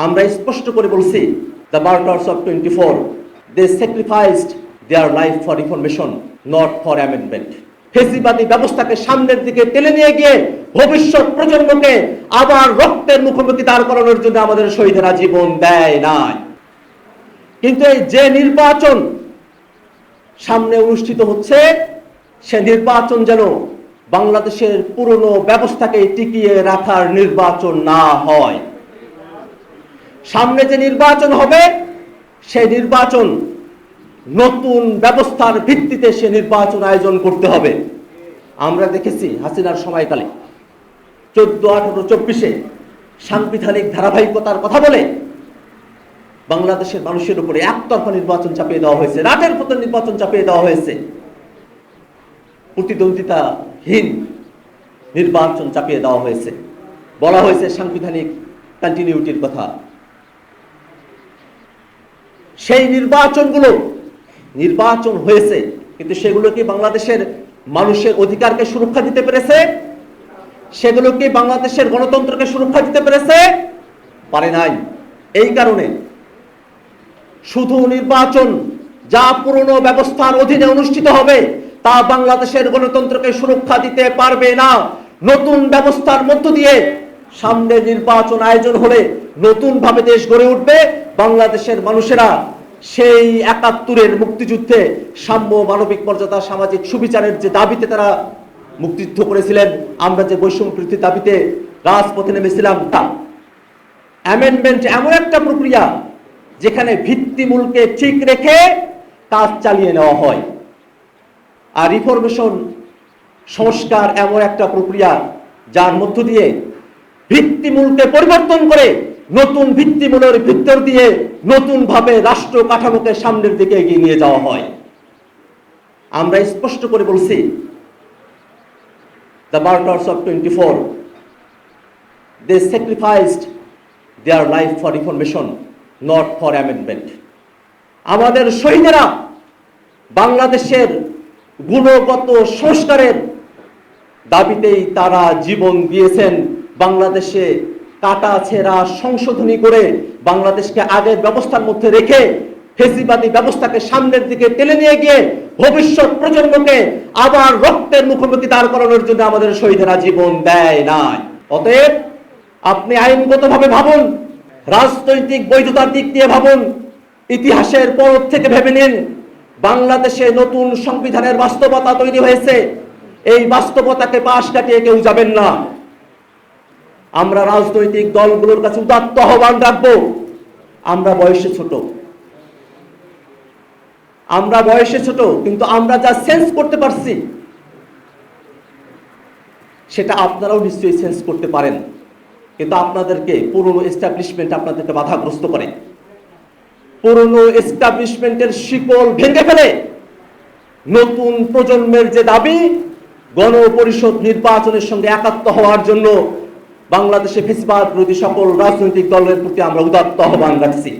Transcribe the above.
আমরা স্পষ্ট করে বলছি, the martyrs of 24 they sacrificed their life for reformation, not for amendment. ফেসিবাদী ব্যবস্থাকে সামনের দিকে টেনে নিয়ে গিয়ে ভবিষ্যৎ প্রজন্মকে আবার রক্তের মুখোমুখি দাঁড় করানোর জন্য আমাদের শহীদেরা জীবন দেয় নাই। কিন্তু এই যে নির্বাচন সামনে অনুষ্ঠিত হচ্ছে, সে নির্বাচন যেন বাংলাদেশের পুরনো ব্যবস্থাকে টিকিয়ে রাখার নির্বাচন না হয়। সামনে যে নির্বাচন হবে, সেই নির্বাচন নতুন ব্যবস্থার ভিত্তিতে সে নির্বাচন আয়োজন করতে হবে। আমরা দেখেছি হাসিনার সময়কালে 14, 18, 24 সাংবিধানিক ধারাবাহিকতার কথা বলে বাংলাদেশের মানুষের উপরে একতরফা নির্বাচন চাপিয়ে দেওয়া হয়েছে, রাতের মতো নির্বাচন চাপিয়ে দেওয়া হয়েছে, প্রতিদ্বন্দ্বিতাহীন নির্বাচন চাপিয়ে দেওয়া হয়েছে, বলা হয়েছে সাংবিধানিক কন্টিনিউটির কথা। সেই নির্বাচন হয়েছে, কিন্তু সেগুলো কি বাংলাদেশের মানুষের অধিকারকে সুরক্ষা দিতে পেরেছে? সেগুলো কি বাংলাদেশের গণতন্ত্রকে সুরক্ষা দিতে পেরেছে? পারে নাই। এই কারণে শুধু নির্বাচন যা পুরনো ব্যবস্থার অধীনে অনুষ্ঠিত হবে তা বাংলাদেশের গণতন্ত্রকে সুরক্ষা দিতে পারবে না। নতুন ব্যবস্থার মধ্য দিয়ে সামনে নির্বাচন আয়োজন হলে নতুন ভাবে দেশ গড়ে উঠবে। বাংলাদেশের মানুষেরা সেই ৭১-এর মুক্তিযুদ্ধে সাম্য, মানবিক মর্যাদা, সামাজিক সুবিচারের যে দাবিতে তারা মুক্তিযুদ্ধ করেছিলেন, আমরা যে বৈষম্য বিরোধী দাবিতে রাজপথে নেমেছিলাম, তা অ্যামেন্ডমেন্ট এমন একটা প্রক্রিয়া যেখানে ভিত্তিমূলকে ঠিক রেখে কাজ চালিয়ে নেওয়া হয়। আর রিফরমেশন, সংস্কার এমন একটা প্রক্রিয়া যার মধ্য দিয়ে ভিত্তিমূলকে পরিবর্তন করে নতুন ভিত্তিমূলের ভিতর দিয়ে নতুন ভাবে রাষ্ট্র কাঠামোকে সামনের দিকে এগিয়ে নিয়ে যাওয়া হয়। আমরা স্পষ্ট করে বলছি, the martyrs of 24 they sacrificed their life for reformation, not for amendment. আমাদের শহীদেরা বাংলাদেশের গুণগত সংস্কারের দাবিতেই তারা জীবন দিয়েছেন। বাংলাদেশে কাটা ছেঁড়া সংশোধনী করে বাংলাদেশকে আগের ব্যবস্থার মধ্যে রেখে ফেসিবাদী ব্যবস্থাকে সামনের দিকে টেনে নিয়ে গিয়ে ভবিষ্যৎ প্রজন্মকে আবার রক্তের মুখোমুখি দাঁড় করানোর জন্য আমাদের শহীদেরা জীবন দেয় নাই। অতএব আপনি আইনগতভাবে ভাবুন, রাজনৈতিক বৈধতার দিক দিয়ে ভাবুন, ইতিহাসের পরখ থেকে ভেবে নিন। বাংলাদেশে নতুন সংবিধানের বাস্তবতা তৈরি হয়েছে, এই বাস্তবতাকে পাশ কাটিয়ে কেউ যাবেন না। আমরা রাজনৈতিক দলগুলোর কাছে উদাত্ত আহ্বান রাখবো, আমরা বয়সে ছোট, কিন্তু আমরা যা সেন্স করতে পারছি সেটা আপনারাও নিশ্চয়ই সেন্স করতে পারেন। কিন্তু আপনাদেরকে পুরনো এস্টাবলিশমেন্ট আপনাদেরকে বাধাগ্রস্ত করে, পুরনো এস্টাবলিশমেন্টের শিকল ভেঙে ফেলে নতুন প্রজন্মের যে দাবি, গণপরিষদ নির্বাচনের সঙ্গে একাত্ম হওয়ার জন্য বাংলাদেশে ফেসিবাদ বিরোধী সকল রাজনৈতিক দলের প্রতি আমরা উদাত্ত আহ্বান রাখছি।